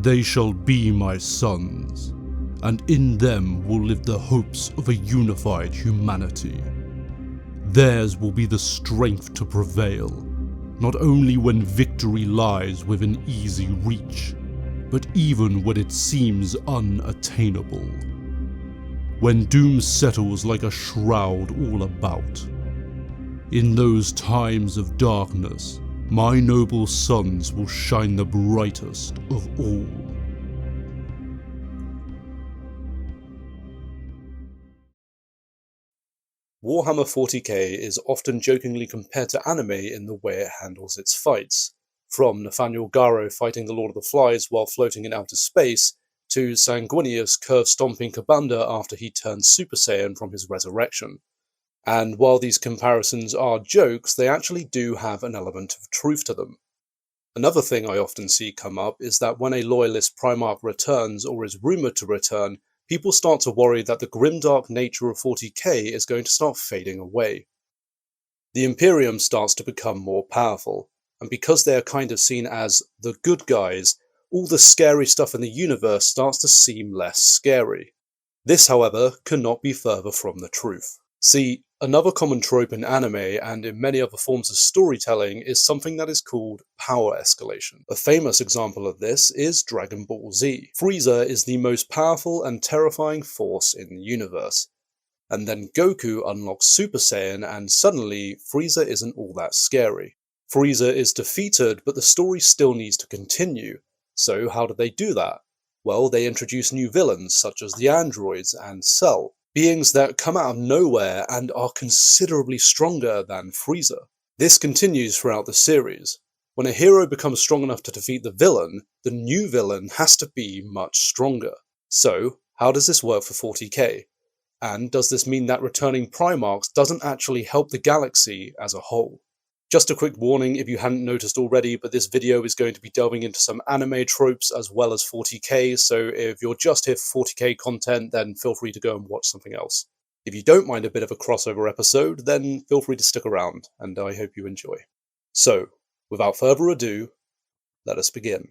They shall be my sons, and in them will live the hopes of a unified humanity. Theirs will be the strength to prevail, not only when victory lies within easy reach, but even when it seems unattainable. When doom settles like a shroud all about. In those times of darkness, my noble sons will shine the brightest of all. Warhammer 40k is often jokingly compared to anime in the way it handles its fights, from Nathaniel Garro fighting the Lord of the Flies while floating in outer space, to Sanguinius curve-stomping Kabanda after he turned Super Saiyan from his resurrection. And while these comparisons are jokes, they actually do have an element of truth to them. Another thing I often see come up is that when a loyalist Primarch returns or is rumoured to return, people start to worry that the grimdark nature of 40k is going to start fading away. The Imperium starts to become more powerful, and because they are kind of seen as the good guys, all the scary stuff in the universe starts to seem less scary. This, however, cannot be further from the truth. See, another common trope in anime and in many other forms of storytelling is something that is called power escalation. A famous example of this is Dragon Ball Z. Frieza is the most powerful and terrifying force in the universe. And then Goku unlocks Super Saiyan and suddenly Frieza isn't all that scary. Frieza is defeated, but the story still needs to continue. So how do they do that? Well, they introduce new villains such as the androids and Cell. Beings that come out of nowhere and are considerably stronger than Frieza. This continues throughout the series. When a hero becomes strong enough to defeat the villain, the new villain has to be much stronger. So, how does this work for 40k? And does this mean that returning Primarchs doesn't actually help the galaxy as a whole? Just a quick warning if you hadn't noticed already, but this video is going to be delving into some anime tropes as well as 40k, so if you're just here for 40k content, then feel free to go and watch something else. If you don't mind a bit of a crossover episode, then feel free to stick around, and I hope you enjoy. So, without further ado, let us begin.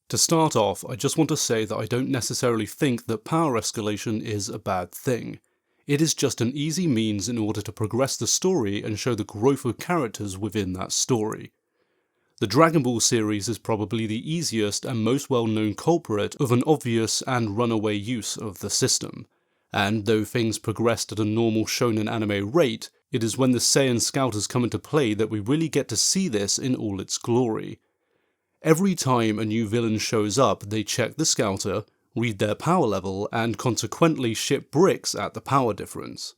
To start off, I just want to say that I don't necessarily think that power escalation is a bad thing. It is just an easy means in order to progress the story and show the growth of characters within that story. The Dragon Ball series is probably the easiest and most well-known culprit of an obvious and runaway use of the system, and though things progressed at a normal shonen anime rate, it is when the Saiyan Scouters come into play that we really get to see this in all its glory. Every time a new villain shows up, they check the Scouter, read their power level, and consequently ship bricks at the power difference.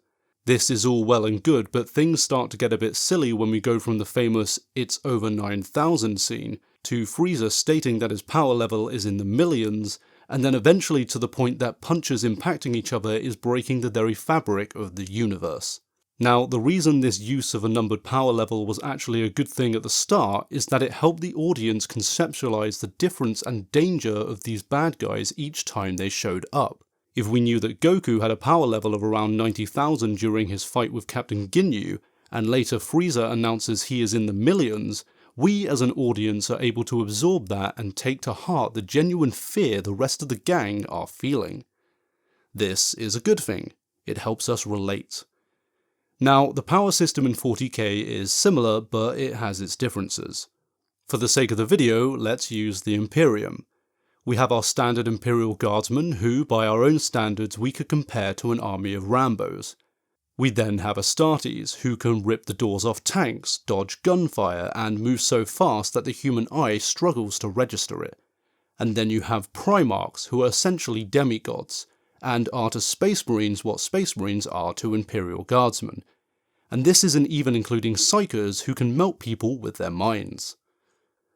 This is all well and good, but things start to get a bit silly when we go from the famous "it's over 9,000" scene, to Frieza stating that his power level is in the millions, and then eventually to the point that punches impacting each other is breaking the very fabric of the universe. Now, the reason this use of a numbered power level was actually a good thing at the start is that it helped the audience conceptualize the difference and danger of these bad guys each time they showed up. If we knew that Goku had a power level of around 90,000 during his fight with Captain Ginyu, and later Frieza announces he is in the millions, we as an audience are able to absorb that and take to heart the genuine fear the rest of the gang are feeling. This is a good thing. It helps us relate. Now, the power system in 40k is similar, but it has its differences. For the sake of the video, let's use the Imperium. We have our standard Imperial Guardsmen who, by our own standards, we could compare to an army of Rambos. We then have Astartes, who can rip the doors off tanks, dodge gunfire, and move so fast that the human eye struggles to register it. And then you have Primarchs, who are essentially demigods, and are to Space Marines what Space Marines are to Imperial Guardsmen. And this isn't even including Psychers who can melt people with their minds.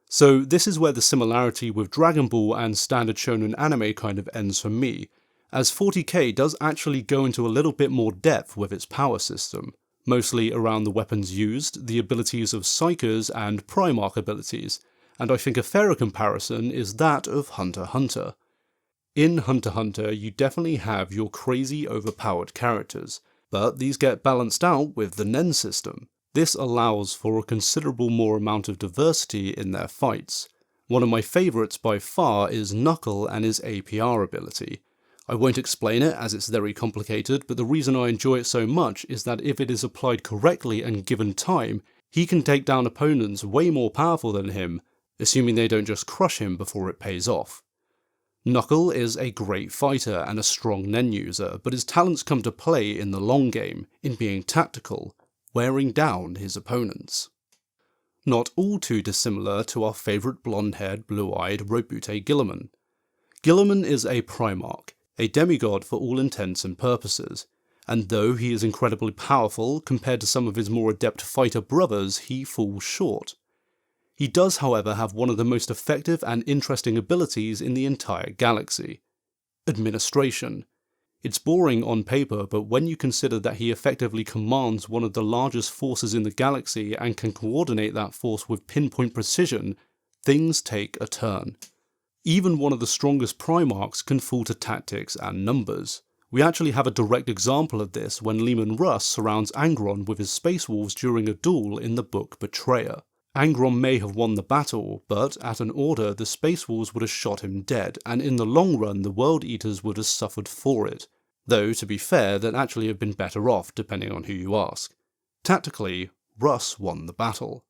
So this is where the similarity with Dragon Ball and standard shonen anime kind of ends for me, as 40k does actually go into a little bit more depth with its power system, mostly around the weapons used, the abilities of Psychers and Primarch abilities, and I think a fairer comparison is that of Hunter x Hunter. In Hunter x Hunter, you definitely have your crazy overpowered characters, but these get balanced out with the Nen system. This allows for a considerable more amount of diversity in their fights, One of my favourites by far is Knuckle and his APR ability. I won't explain it as it's very complicated, but the reason I enjoy it so much is that if it is applied correctly and given time, he can take down opponents way more powerful than him, assuming they don't just crush him before it pays off. Knuckle is a great fighter and a strong Nen user, but his talents come to play in the long game, in being tactical, wearing down his opponents. Not all too dissimilar to our favourite blonde-haired, blue-eyed Robute Guilliman. Guilliman is a Primarch, a demigod for all intents and purposes, and though he is incredibly powerful compared to some of his more adept fighter brothers, he falls short. He does, however, have one of the most effective and interesting abilities in the entire galaxy: administration. It's boring on paper, but when you consider that he effectively commands one of the largest forces in the galaxy and can coordinate that force with pinpoint precision, things take a turn. Even one of the strongest Primarchs can fall to tactics and numbers. We actually have a direct example of this when Leman Russ surrounds Angron with his Space Wolves during a duel in the book Betrayer. Angron may have won the battle, but at an order the Space Wolves would have shot him dead, and in the long run the World Eaters would have suffered for it. Though, to be fair, they'd actually have been better off, depending on who you ask. Tactically, Russ won the battle.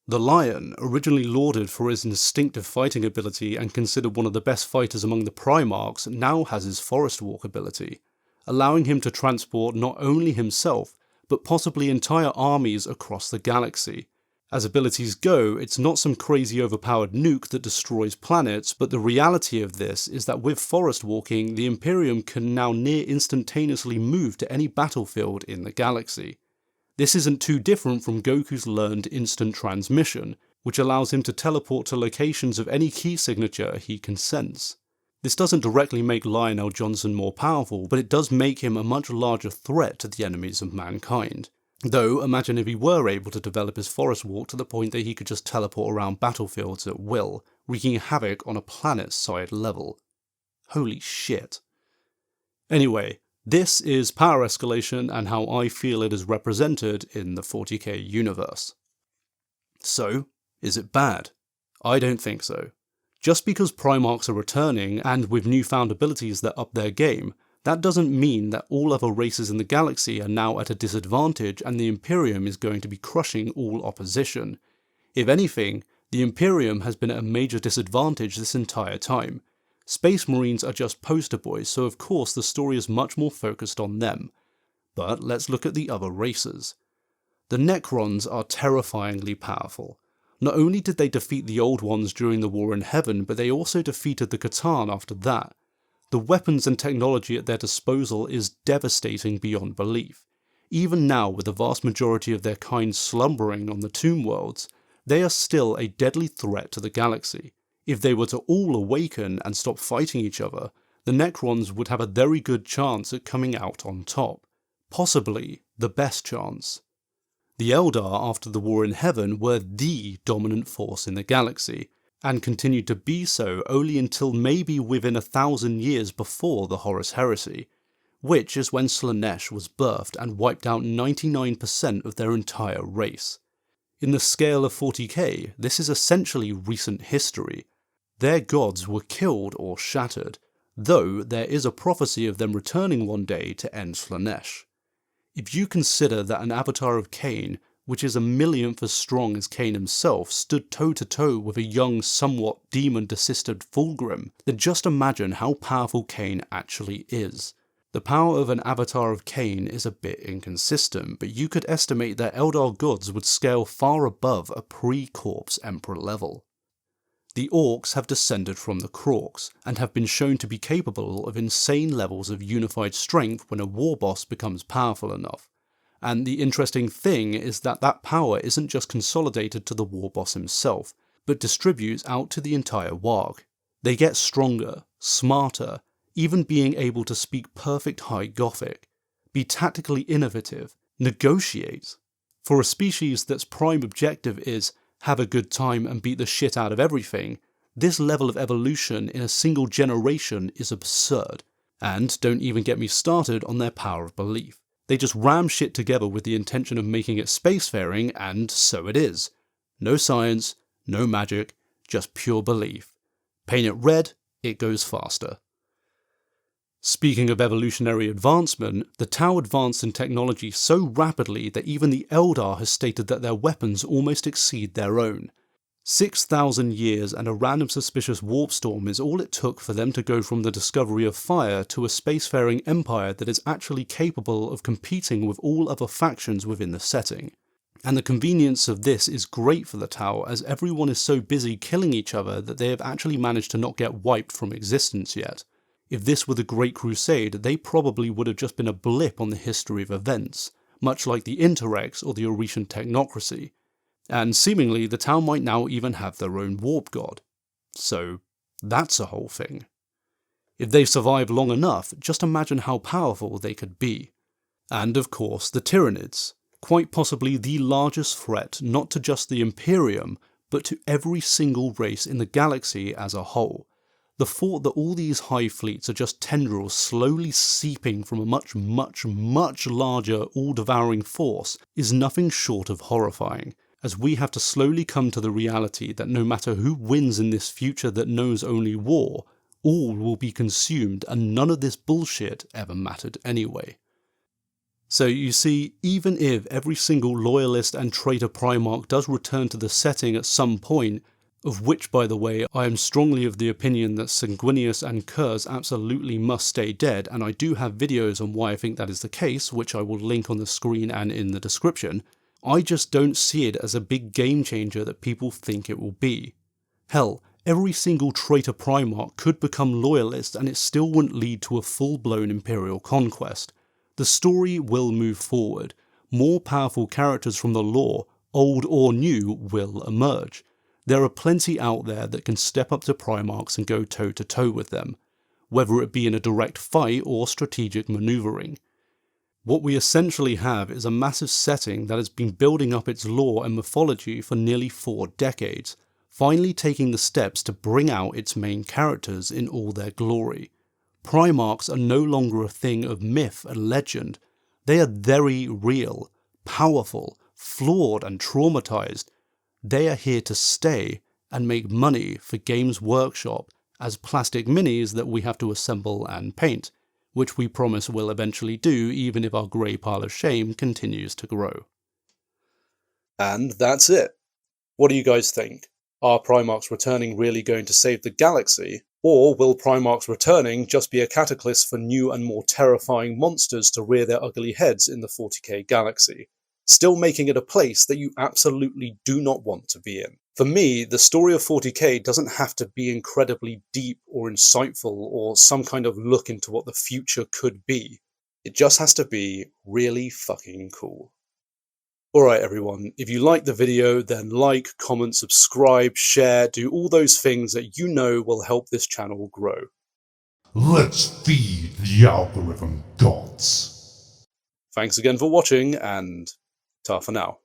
The Lion, originally lauded for his instinctive fighting ability and considered one of the best fighters among the Primarchs, now has his Forest Walk ability, allowing him to transport not only himself, but possibly entire armies across the galaxy. As abilities go, it's not some crazy overpowered nuke that destroys planets, but the reality of this is that with Forest Walking, the Imperium can now near instantaneously move to any battlefield in the galaxy. This isn't too different from Goku's learned instant transmission, which allows him to teleport to locations of any key signature he can sense. This doesn't directly make Lionel Johnson more powerful, but it does make him a much larger threat to the enemies of mankind. Though, imagine if he were able to develop his Forest Walk to the point that he could just teleport around battlefields at will, wreaking havoc on a planet-side level. Holy shit. Anyway, this is Power Escalation and how I feel it is represented in the 40k universe. So, is it bad? I don't think so. Just because Primarchs are returning, and with newfound abilities that up their game, that doesn't mean that all other races in the galaxy are now at a disadvantage and the Imperium is going to be crushing all opposition. If anything, the Imperium has been at a major disadvantage this entire time. Space Marines are just poster boys, so of course the story is much more focused on them. But let's look at the other races. The Necrons are terrifyingly powerful. Not only did they defeat the Old Ones during the War in Heaven, but they also defeated the C'tan after that. The weapons and technology at their disposal is devastating beyond belief. Even now, with the vast majority of their kind slumbering on the Tomb Worlds, they are still a deadly threat to the galaxy. If they were to all awaken and stop fighting each other, the Necrons would have a very good chance at coming out on top. Possibly the best chance. The Eldar after the War in Heaven were the dominant force in the galaxy, and continued to be so only until maybe within 1,000 years before the Horus Heresy, which is when Slaanesh was birthed and wiped out 99% of their entire race. In the scale of 40k, this is essentially recent history. Their gods were killed or shattered, though there is a prophecy of them returning one day to end Slaanesh. If you consider that an avatar of Cain, which is a millionth as strong as Cain himself, stood toe-to-toe with a young, somewhat demon-assisted Fulgrim, then just imagine how powerful Cain actually is. The power of an avatar of Cain is a bit inconsistent, but you could estimate that Eldar gods would scale far above a pre-corpse emperor level. The Orcs have descended from the Krorks, and have been shown to be capable of insane levels of unified strength when a war boss becomes powerful enough. And the interesting thing is that that power isn't just consolidated to the war boss himself, but distributes out to the entire Warg. They get stronger, smarter, even being able to speak perfect High Gothic, be tactically innovative, negotiate. For a species that's prime objective is have a good time and beat the shit out of everything, this level of evolution in a single generation is absurd. And don't even get me started on their power of belief. They just ram shit together with the intention of making it spacefaring, and so it is. No science, no magic, just pure belief. Paint it red, it goes faster. Speaking of evolutionary advancement, the Tau advanced in technology so rapidly that even the Eldar has stated that their weapons almost exceed their own. 6,000 years and a random suspicious warp storm is all it took for them to go from the discovery of fire to a spacefaring empire that is actually capable of competing with all other factions within the setting. And the convenience of this is great for the Tau, as everyone is so busy killing each other that they have actually managed to not get wiped from existence yet. If this were the Great Crusade, they probably would have just been a blip on the history of events, much like the Interrex or the Oretian technocracy. And seemingly the Tau might now even have their own warp god. So that's a whole thing. If they survive long enough, just imagine how powerful they could be. And of course the Tyranids, quite possibly the largest threat not to just the Imperium, but to every single race in the galaxy as a whole. The thought that all these hive fleets are just tendrils slowly seeping from a much larger all-devouring force is nothing short of horrifying, as we have to slowly come to the reality that no matter who wins in this future that knows only war, all will be consumed and none of this bullshit ever mattered anyway. So you see, even if every single loyalist and traitor Primarch does return to the setting at some point, of which, by the way, I am strongly of the opinion that Sanguinius and Kurz absolutely must stay dead, and I do have videos on why I think that is the case, which I will link on the screen and in the description, I just don't see it as a big game changer that people think it will be. Hell, every single traitor Primarch could become loyalist and it still wouldn't lead to a full-blown Imperial conquest. The story will move forward. More powerful characters from the lore, old or new, will emerge. There are plenty out there that can step up to Primarchs and go toe-to-toe with them, whether it be in a direct fight or strategic manoeuvring. What we essentially have is a massive setting that has been building up its lore and mythology for nearly 4 decades, finally taking the steps to bring out its main characters in all their glory. Primarchs are no longer a thing of myth and legend. They are very real, powerful, flawed and traumatized. They are here to stay and make money for Games Workshop as plastic minis that we have to assemble and paint, which we promise will eventually do even if our grey pile of shame continues to grow. And that's it. What do you guys think? Are Primarchs returning really going to save the galaxy? Or will Primarchs returning just be a catalyst for new and more terrifying monsters to rear their ugly heads in the 40k galaxy, still making it a place that you absolutely do not want to be in? For me, the story of 40k doesn't have to be incredibly deep or insightful or some kind of look into what the future could be. It just has to be really fucking cool. Alright everyone, if you liked the video, then like, comment, subscribe, share, do all those things that you know will help this channel grow. Let's feed the algorithm gods. Thanks again for watching, and ta for now.